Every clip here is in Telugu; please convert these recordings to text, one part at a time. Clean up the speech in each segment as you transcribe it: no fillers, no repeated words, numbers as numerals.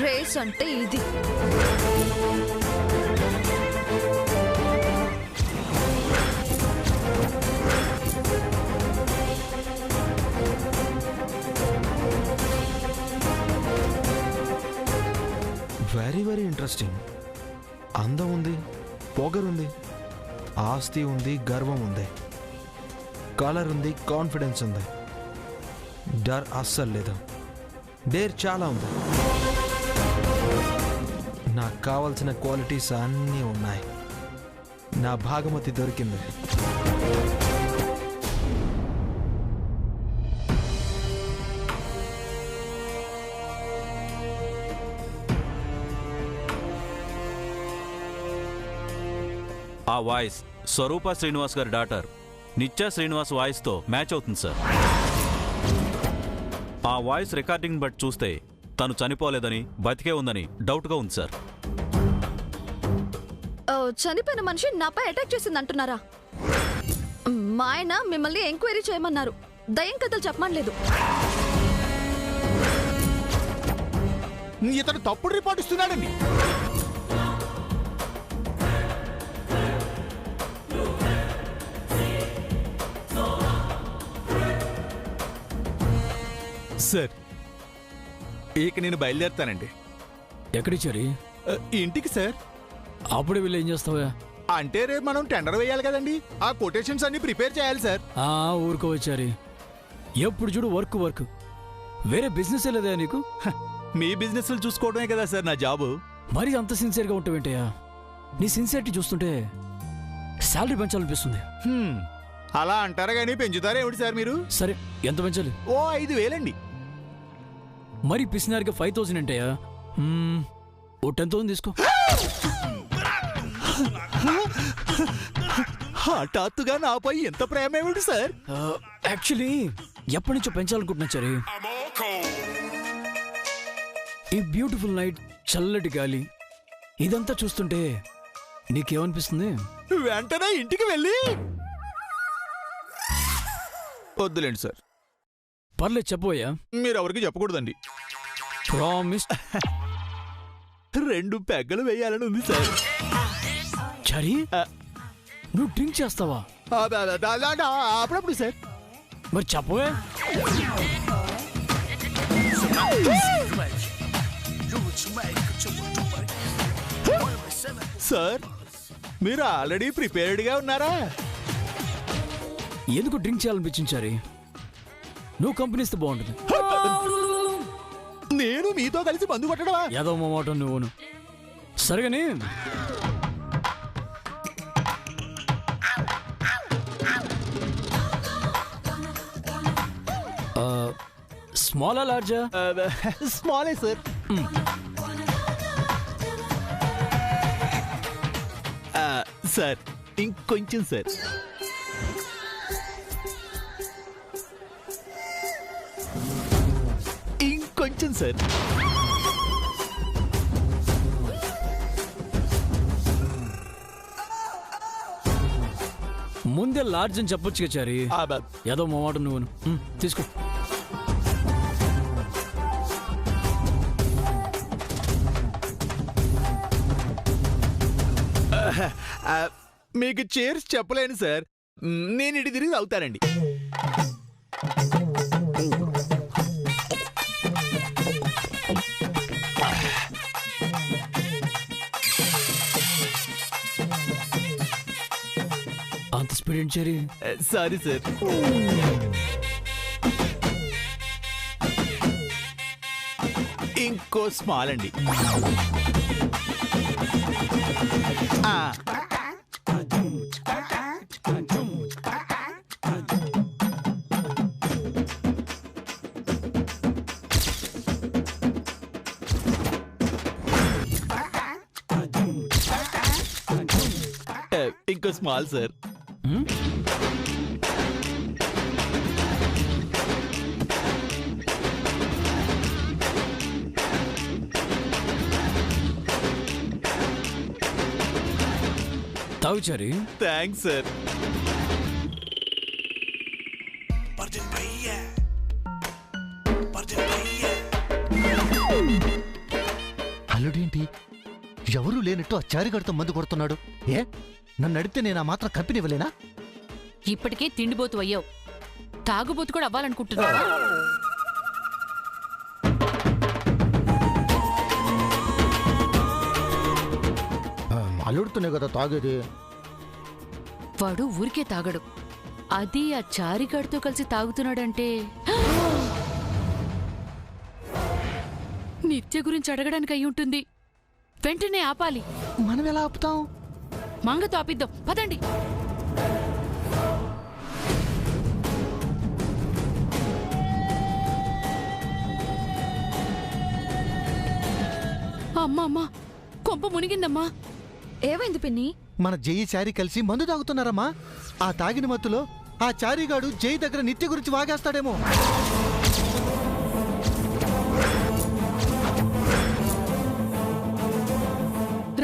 రేస్ అంటే ఇది. Very interesting. అందం ఉంది, పొగరుంది, ఆస్తి ఉంది, గర్వం ఉంది, కలర్ ఉంది, కాన్ఫిడెన్స్ ఉంది, డర్ అస్సలు లేదు, డేర్ చాలా ఉంది. నాకు కావాల్సిన క్వాలిటీస్ అన్నీ ఉన్నాయి. నా భాగమతి దొరికింది. ఆ వాయిస్ స్వరూప శ్రీనివాస్ గారి డాటర్ నిత్యా శ్రీనివాస్ వాయిస్తో మ్యాచ్ అవుతుంది సార్. ఆ వాయిస్ రికార్డింగ్ బట్టి చూస్తే తను చనిపోలేదని, బతికే ఉందని డౌట్గా ఉంది సార్. చనిపోయిన మనిషి నాపై అటాక్ చేసింది అంటున్నారా? మా ఆయన మిమ్మల్ని ఎంక్వైరీ చేయమన్నారు, దయ్యం కథలు చెప్పమనలేదు. ఇతను తప్పుడు రిపోర్ట్ ఇస్తున్నాడండి. సార్, ఇక నేను బయలుదేరుతానండి. ఎక్కడి చెరి? ఇంటికి సార్. అప్పుడే వీళ్ళు ఏం చేస్తావా? అంటే రేపు మనం టెండర్ వేయాలి కదండి, ఆ కొటేషన్స్ అన్ని ప్రిపేర్ చేయాలి సార్. ఊరుకోవచ్చారి, ఎప్పుడు చూడు వర్క్ వర్క్, వేరే బిజినెస్ లేదా నీకు? మీ బిజినెస్ చూసుకోవడమే కదా సార్ నా జాబు. మరి అంత సిన్సియర్గా ఉంటావేంటయ్యా? నీ సిన్సియారిటీ చూస్తుంటే శాలరీ పెంచాలనిపిస్తుంది. అలా అంటారా కానీ పెంచుతారా ఏమిటి సార్ మీరు? సరే, ఎంత పెంచాలి? ఓ 5,000 అండి. మరి పిసినారిగా 5,000 అంటయ్యా? ఓ 10,000 తీసుకో. హఠాత్తుగా నాపై ఎంత ప్రేమ ఏమిటి సార్? యాక్చువల్లీ ఎప్పటి నుంచో పెంచాలనుకుంటున్నా సరే. ఈ బ్యూటిఫుల్ నైట్, చల్లటి గాలి, ఇదంతా చూస్తుంటే నీకేమనిపిస్తుంది? వెంటనే ఇంటికి వెళ్ళి. వద్దులేండి సార్. పర్లేదు, చెప్పబోయా. మీరు ఎవరికి చెప్పకూడదండి. ప్రామిస్. 2 పెగ్గలు వేయాలని ఉంది సార్. చరీ, నువ్వు డ్రింక్ చేస్తావా? అప్పుడప్పుడు సార్. మరి చెప్పవే. సార్, మీరు ఆల్రెడీ ప్రిపేర్డ్గా ఉన్నారా? ఎందుకు డ్రింక్ చేయాలనిపించారు? నువ్వు కంపెనీ ఇస్తే బాగుంటుంది. నేను మీతో కలిసి మందు కొట్టడమా? ఏదో మా మాట నువ్వును. సరిగాని స్మాలా లార్జా? స్మాలే సార్. సార్, ఇంకొంచెం సార్. ఇంకొంచెం సార్. ముందే లార్జ్ అని చెప్పొచ్చు చారి. ఏదో మా మాట నువ్వును. తీసుకో. మీకు చేర్స్ చెప్పలేను సార్, నేను ఇటు తిరిగి అవుతానండి. అంత స్పీడ్ ఏంటి చెరీ? Sorry sir. ఇంకో స్మాల్ అండి. ఆ. ఇంకో స్మాల్ సార్. తాగు చారి. Thanks sir. అల్లుడేంటి ఎవరూ లేనట్టు ఆ చారిగడితో మందు కొడుతున్నాడు? ఏ నన్ను అడిగితే నేను ఆ మాత్రం కంపెనీవ్వలేనా? ఇప్పటికే తిండిపోతు అయ్యావు, తాగుబోతు కూడా అవ్వాలనుకుంటున్నావా? అల్లుడితోనే కదా తాగేది. వాడు ఊరికే తాగడు, అది ఆ చారిగాడితో కలిసి తాగుతున్నాడంటే నిత్య గురించి అడగడానికి అయి ఉంటుంది. వెంటనే ఆపాలి. మనం ఎలా ఆపుతాం? మంగతో ఆపిద్దాం, పదండి. అమ్మా అమ్మా, కొంప మునిగిందమ్మా. ఏమైంది పిన్ని? మన జయి చారి కలిసి మందు తాగుతున్నారమ్మా. ఆ తాగిన మత్తులో ఆ చారిగాడు జై దగ్గర నిత్య గురించి వాగేస్తాడేమో.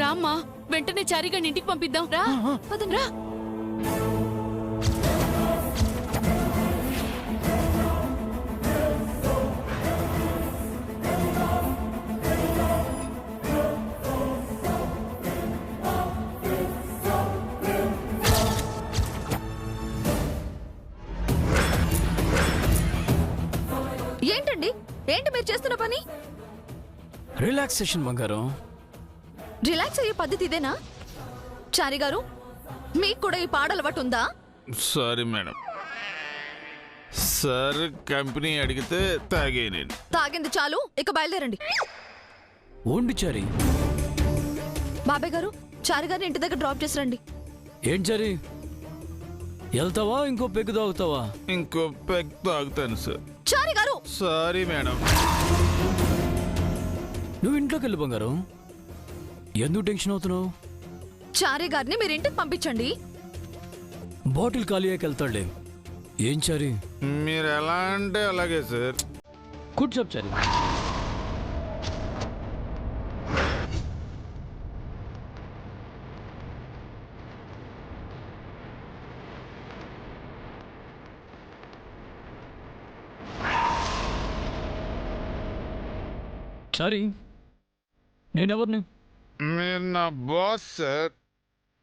రామ్మా, వెంటనే చారిగాడిని ఇంటికి పంపిద్దాం. రా పదండి, రా. ఏంటండి, ఏంటి మీరు చేస్తున్న పని? రిలాక్సేషన్ బంగారం. రిలాక్స్ అయ్యే పద్ధతి ఇదేనా? చారి గారు, మీకు కూడా ఈ పాడ అలవాటు ఉందా? Sorry madam. సార్ కంపెనీ అడిగితే తాగే నేను. తాగింది చాలు, ఇక బయలుదేరండి. ఓండి చారి. బాబాయ్ గారు, చారి గారిని ఇంటి దగ్గర డ్రాప్ చేసి రండి. ఏంటి చారి, వెళ్తావా ఇంకో పెగ్గు తాగుతావా? ఇంకో పెగ్ తాగుతాను సార్. చారి గారు! Sorry madam. నువ్వు ఇంట్లోకి వెళ్ళు బంగారం. ఎందుకు టెన్షన్ అవుతున్నావు? చారి గారిని మీరు ఇంటికి పంపించండి. బాటిల్ ఖాళీ అయ్యాక వెళ్తాడులే. ఏం చారి? మీరు ఎలా అంటే అలాగే సార్. కూర్చోప్ చారి. చారి, నేనెవరిని? మీరు నా బాస్ సార్,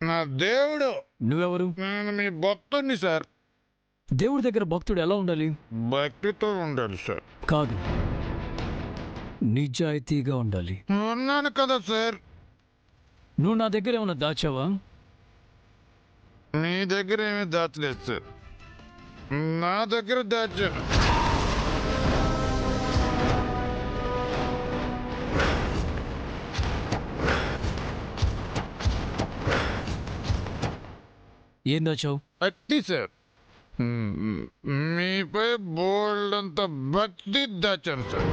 నా దేవుడు. నువ్వెవరు? నేను మీ భక్తుడిని సార్. దేవుడి దగ్గర భక్తుడు ఎలా ఉండాలి? భక్తితో ఉండాలి సార్. కాదు, నిజాయితీగా ఉండాలి. ఉన్నాను కదా సార్. నువ్వు నా దగ్గర ఏమైనా దాచావా? మీ దగ్గర ఏమీ దాచలేదు సార్, నా దగ్గర దాచాను. ఏం దాచావు? అట్టి సార్, మీపై బోల్డ్ అంత భక్తి దాచాను సార్.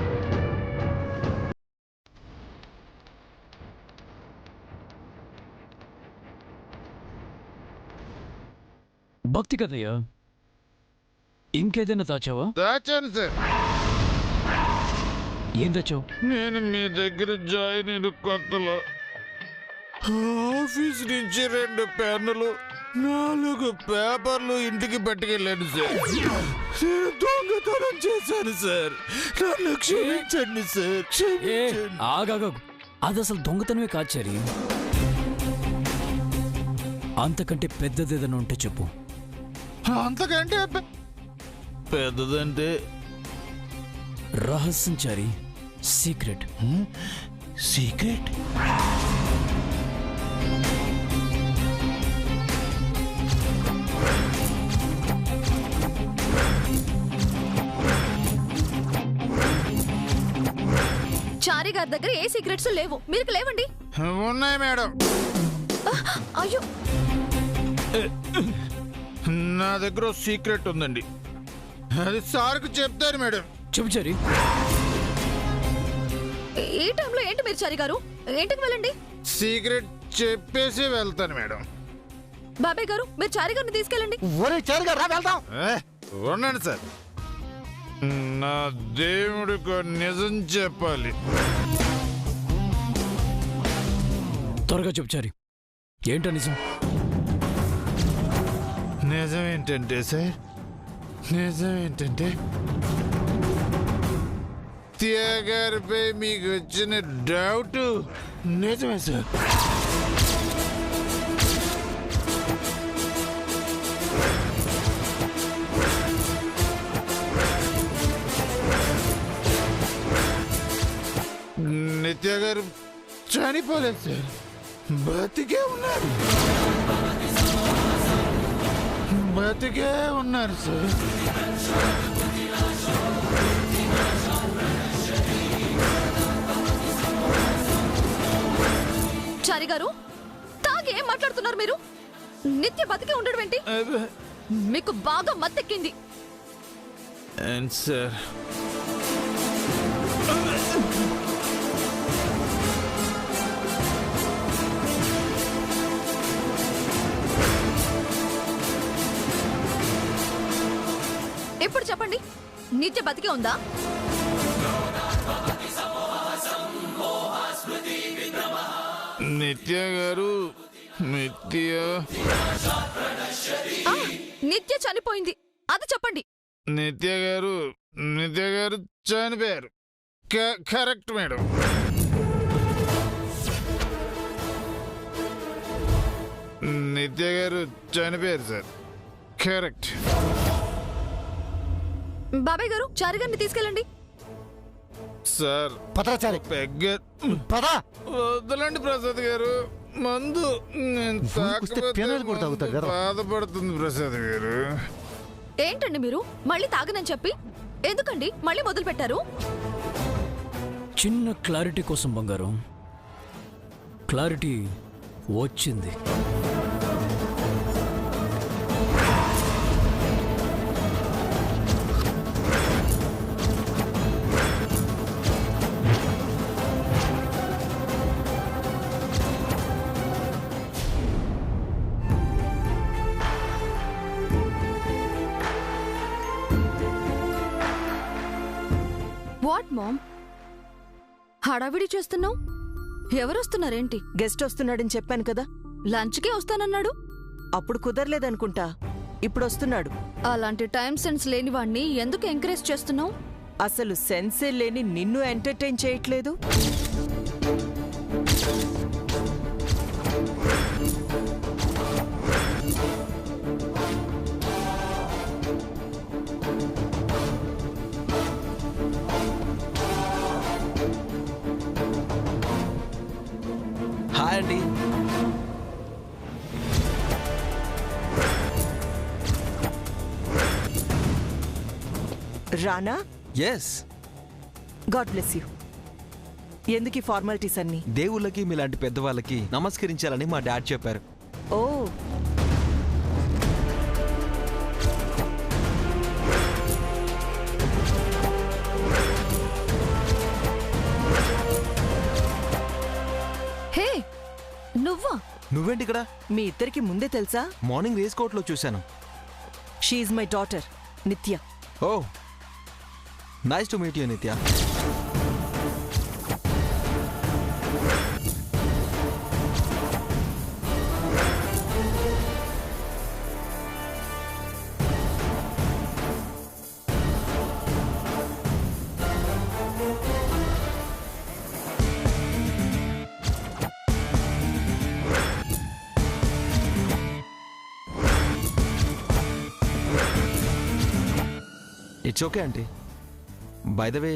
భక్తి కదయ్యా, ఇంకేదైనా దాచావా? దాచాను సార్. ఏం దాచావు? నేను మీ దగ్గర జాయిన్ అయిన కొత్తలో ఆఫీస్ నుంచి 2 పెన్నులు 4 పేపర్లు ఇంటికి పట్టుకెళ్ళాను సార్. నేను దొంగతనం చేశాను సార్. నన్ను క్షమించండి సార్, క్షమించండి. ఆగాగు, అది అసలు దొంగతనమే కాదు చారి. అంతకంటే పెద్దదేదైనా ఉంటే చెప్పు. అంతకంటే పెద్దదంటే రహస్యం చారి, సీక్రెట్. సీక్రెట్? బాబాయ్ గారి దగ్గర ఏ సీక్రెట్స్ లేవు. మీకు లేవండి. ఉన్నాయి మేడం. అయ్యో, నా దగ్గర సీక్రెట్ ఉందండి. అది సార్కు చెప్తారు మేడం. చెప్పు చారి. ఈ టైంలో ఏంటి మీరు చారి గారు? ఏంటికి వెళ్ళండి. సీక్రెట్ చెప్పేసి వెళ్తాను మేడం. బాబాయ్ గారు, మీరు చారి గారిని తీసుకెళ్ళండి. ఒరే చారుగా రా వెళ్దాం. ఉన్నాను సార్. నా దేవుడికి నిజం చెప్పాలి. త్వరగా చెప్పు చారి, ఏంటో నిజం? నిజం ఏంటంటే సార్, నిజం ఏంటంటే త్యాగారిపై మీకు వచ్చిన డౌట్ నిజమే సార్. నిత్య గారు చనిపోలేదు సార్, బతికే ఉన్నారు. బతికే ఉన్నారు సార్. చారి గారు, తాగి ఏం మాట్లాడుతున్నారు మీరు? నిత్య బతికే ఉండడం ఏంటి? మీకు బాగా మత్తెక్కింది. సార్ ఇప్పుడు చెప్పండి, నిత్య బతికే ఉందా? నిత్య గారు, నిత్య చనిపోయింది, అది చెప్పండి. నిత్య గారు చనిపోయారు. Correct madam. నిత్య గారు చనిపోయారు సార్, కరెక్ట్. బాబాయ్ గారు, చారి గారిని తీసుకెళ్ళండి. సార్ పదరా చారి, పదా. వదలండి ప్రసాద్ గారు, మందు నేను ఊరికొస్తే పెనాలు కూడా తాగుతాడు కదా. బాధపడుతుంది ప్రసాద్ గారు. ఏంటండి మీరు మళ్ళీ తాగనని చెప్పి ఎందుకండి మళ్ళీ మొదలు పెట్టారు? చిన్న క్లారిటీ కోసం బంగారం. క్లారిటీ వచ్చింది. వాట్ మామ్, హడావిడి చేస్తున్నావు? ఎవరొస్తున్నారేంటి? గెస్ట్ వస్తున్నాడని చెప్పాను కదా. లంచ్కే వస్తానన్నాడు. అప్పుడు కుదరలేదనుకుంటా, ఇప్పుడు వస్తున్నాడు. అలాంటి టైం సెన్స్ లేని వాణ్ణి ఎందుకు ఎంకరేజ్ చేస్తున్నావు? అసలు సెన్సే లేని నిన్ను ఎంటర్టైన్ చేయట్లేదు. హాయ్ అండి. Rana, yes. God bless you. ఎందుకు ఈ ఫార్మాలిటీస్ అన్ని? దేవుళ్ళకి మీలాంటి పెద్దవాళ్ళకి నమస్కరించాలని మా డాడ్ చెప్పారు. ఓ, హే, నువ్వా? నువ్వేంటి ఇక్కడ? మీ ఇద్దరికి ముందే తెలుసా? మార్నింగ్ రేస్ కోర్ట్లో చూశాను. షీఈ్ మై డాటర్ నిత్య. ఓ, నైస్ టు మీట్ యూ నిత్య. It's okay aunty. By the way,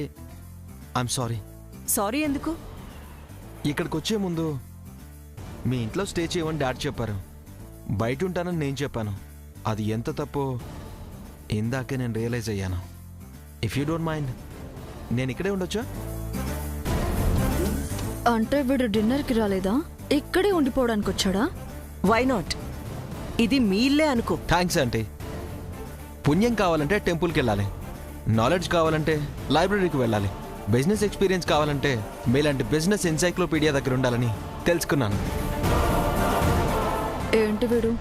I'm sorry. Sorry ఎందుకు? ఇక్కడికి వచ్చే ముందు మీ ఇంట్లో స్టే చేయమని డాడ్ చెప్పారు. బయట ఉంటానని నేను చెప్పాను. అది ఎంత తప్పో ఇందాకే నేను రియలైజ్ అయ్యాను. ఇఫ్ యూ డోంట్ మైండ్, నేను ఇక్కడే ఉండొచ్చా? అంటే వీడు డిన్నర్కి రాలేదా? ఇక్కడే ఉండిపోవడానికి వచ్చాడా? Why not? ఇది మీ ఇల్లే అనుకో. Thanks aunty. పుణ్యం కావాలంటే టెంపుల్కి వెళ్ళాలి, నాలెడ్జ్ కావాలంటే లైబ్రరీకి వెళ్ళాలి, బిజినెస్ ఎక్స్పీరియన్స్ కావాలంటే మీలాంటి బిజినెస్ ఎన్సైక్లోపీడియా దగ్గర ఉండాలని తెలుసుకున్నాను. ఏంటి వీడు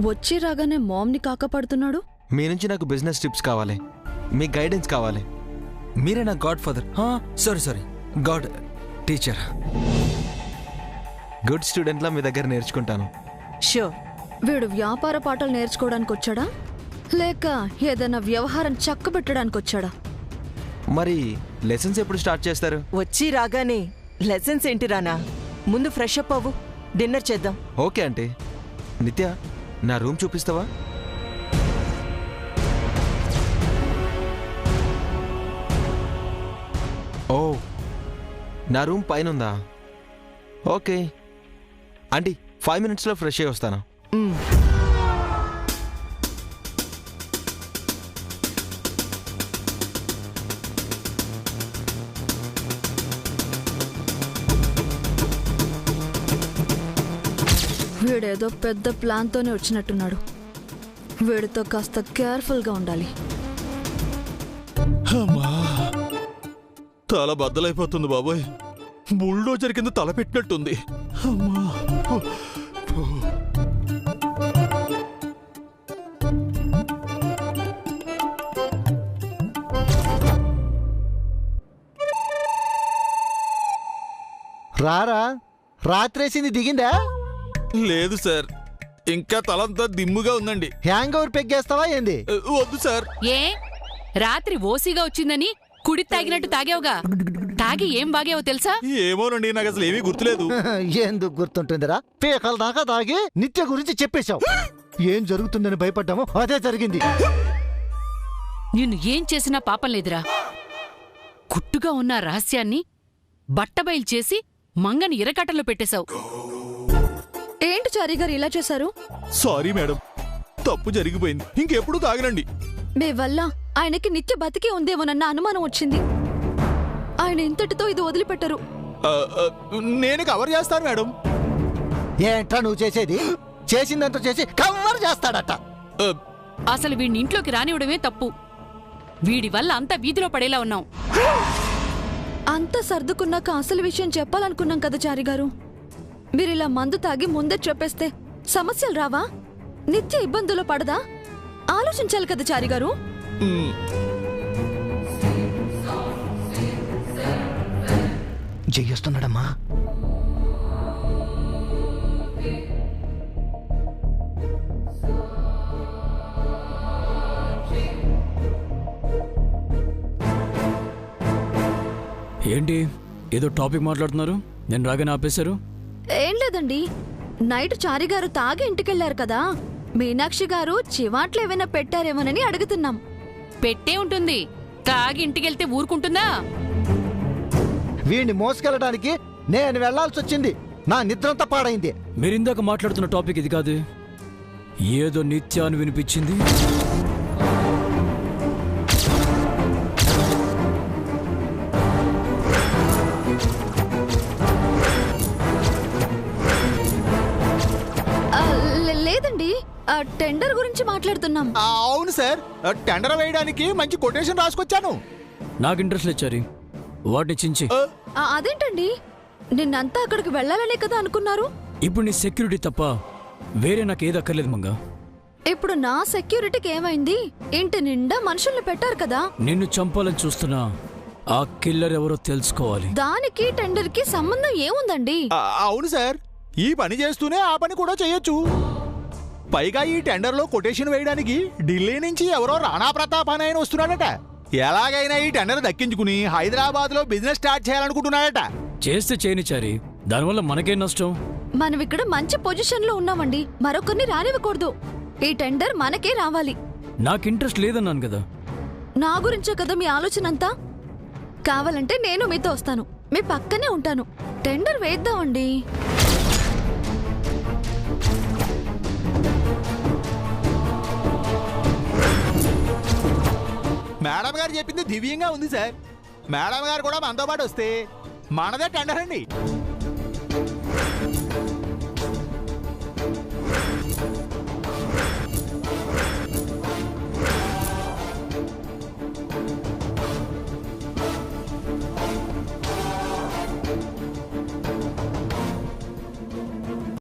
వచ్చి రాగానే మామ్ని కాకపడుతున్నాడు? మీ నుంచి నాకు బిజినెస్ టిప్స్ కావాలి, మీ గైడెన్స్ కావాలి. మీరే నా god father. Sorry god teacher. Good స్టూడెంట్లా మీ దగ్గర నేర్చుకుంటాను. ష్యూర్. వీడు వ్యాపార పాఠాలు నేర్చుకోవడానికి వచ్చాడా లేక ఏదైనా వ్యవహారం చక్కబెట్టడానికి వచ్చాడా? మరి లెసన్స్ ఎప్పుడు స్టార్ట్ చేస్తారు? వచ్చి రాగానే లెసన్స్ ఏంటి రానా? ముందు ఫ్రెష్ అప్ అవ్వు, డిన్నర్ చేద్దాం. Okay aunty. నిత్య, నా రూమ్ చూపిస్తావా? ఓ, నా రూమ్ పైన ఉందా? ఓకే ఆంటీ, 5 minutesలో ఫ్రెష్ అయ్యి వస్తాను. వీడేదో పెద్ద ప్లాన్తోనే వచ్చినట్టున్నాడు. వీడితో కాస్త కేర్ఫుల్గా ఉండాలి. అమ్మా, తల బద్దలైపోతుంది బాబోయ్. బుల్డోజర్ కింద తల పెట్టినట్టుంది. అమ్మా. రారా, రాత్రేసింది దిగిందా? లేదు సార్, ఇంకా తలంతా దిమ్ముగా ఉందండి. హ్యాంగ్ ఓవర్ పెగ్గేస్తావా ఏంది? వద్దు సార్. ఏ రాత్రి ఓసిగా వచ్చిందని కుడి తాగినట్టు తాగావుగా? తాగి ఏం బాగావో తెలుసా? ఏమోనండి, నాకు అసలు ఏమీ గుర్తులేదు. ఎందుకు గుర్తుంటుందిరా? పీకల దాకా తాగి నిత్య గురించి చెప్పేశావు. ఏం జరుగుతుందని భయపడ్డామో అదే జరిగింది. నిన్ను ఏం చేసినా పాపం లేదురా. గుట్టుగా ఉన్న రహస్యాన్ని బట్టబయలు చేసి మంగని ఇరకట్టలో పెట్టేశావు. ఏంటి చారి గారు ఇలా చేశారు? సారీ మేడం, తప్పు జరిగిపోయింది. ఇంకెప్పుడు తాగనండి. మీ వల్ల ఆయనకి నిత్య బతికే ఉందేమోనన్న అనుమానం వచ్చింది. ఆయన ఇంతటితో ఇది వదిలిపెట్టరు. నేను కవర్ చేస్తాను మేడం. ఏంట్రా నువ్వు చేసేది? చేసిందంతా చేసి కవర్ చేస్తాడట. అసలు వీడిని ఇంట్లోకి రానివ్వడమే తప్పు. వీడి వల్ల అంతా వీధిలో పడేలా ఉన్నాం. అంతా సర్దుకున్నాక అసలు విషయం చెప్పాలనుకున్నాం కదా చారి గారు. మీరిలా మందు తాగి ముందే చెప్పేస్తే సమస్యలు రావా? నిత్య ఇబ్బందుల్లో పడదా? ఆలోచించాలి కదా చారి గారు. చెయ్యొస్తున్నాడమ్మా. ఏంటి ఏదో టాపిక్ మాట్లాడుతున్నారు? నేను రాగానే ఆపేశారు. ఏం లేదండి, నైట్ చారి గారు తాగి ఇంటికెళ్లారు కదా, మీనాక్షి గారు చివాట్లు ఏమైనా పెట్టారేమోనని అడుగుతున్నాం. పెట్టే ఉంటుంది. తాగి ఇంటికెళ్తే ఊరుకుంటుందా? వీడిని మోసుకెళ్ళడానికి నేను వెళ్లాల్సి వచ్చింది. నా నిద్రంతా పాడైంది. మీరిందాక మాట్లాడుతున్న టాపిక్ ఇది కాదు. ఏదో నిత్యాన్ని వినిపించింది. లేదండి, టెండర్ గురించి మాట్లాడుతున్నాం. అవును సార్, టెండర్ వేయడానికి మంచి కొటేషన్ రాసుకొచ్చాను. నాకు ఇంట్రెస్ట్ లేచారి, వాటిని చించి. అదేంటండి, నిన్నంతా అక్కడికి వెళ్ళాలనే కదా అనుకున్నారు. ఇప్పుడు నీ సెక్యూరిటీ తప్ప వేరే నాకు ఏది అక్కర్లేదు మంగా. ఇప్పుడు నా సెక్యూరిటీకి ఏమైంది? ఇంటి నిండా మనుషుల్ని పెట్టారు కదా. నిన్ను చంపాలని చూస్తున్నా ఆ కిల్లర్ ఎవరో తెలుసుకోవాలి. దానికి టెండర్ కి సంబంధం ఏముందండి? అవును సార్, ఈ పని చేస్తూనే ఆ పని కూడా చేయొచ్చు. పైగా ఈ టెండర్ లో కొటేషన్ వేయడానికి ఢిల్లీ నుంచి ఎవరో రాణా ప్రతాప్ అని ఆయన వస్తున్నాడట. ఎలాగైనా ఈ టెండర్ దక్కించుకుని హైదరాబాద్ లో బిజినెస్ స్టార్ట్ చేయాలనుకుంటున్నాడట. చేస్తే చేయనిచారి, దానివల్ల మనకేం నష్టం? మనం ఇక్కడ మంచి పొజిషన్ లో ఉన్నామండి, మరొకరిని రానివ్వకూడదు. ఈ టెండర్ మనకే రావాలి. నాకు ఇంట్రెస్ట్ లేదన్నాను కదా. నా గురించే కదా మీ ఆలోచన అంతా. కావాలంటే నేను మీతో వస్తాను, మీ పక్కనే ఉంటాను. టెండర్ వేద్దామండి. మేడం గారు చెప్పింది దివ్యంగా ఉంది సార్. మేడం గారు కూడా మనతో పాటు వస్తే మనదే టెండర్ అండి.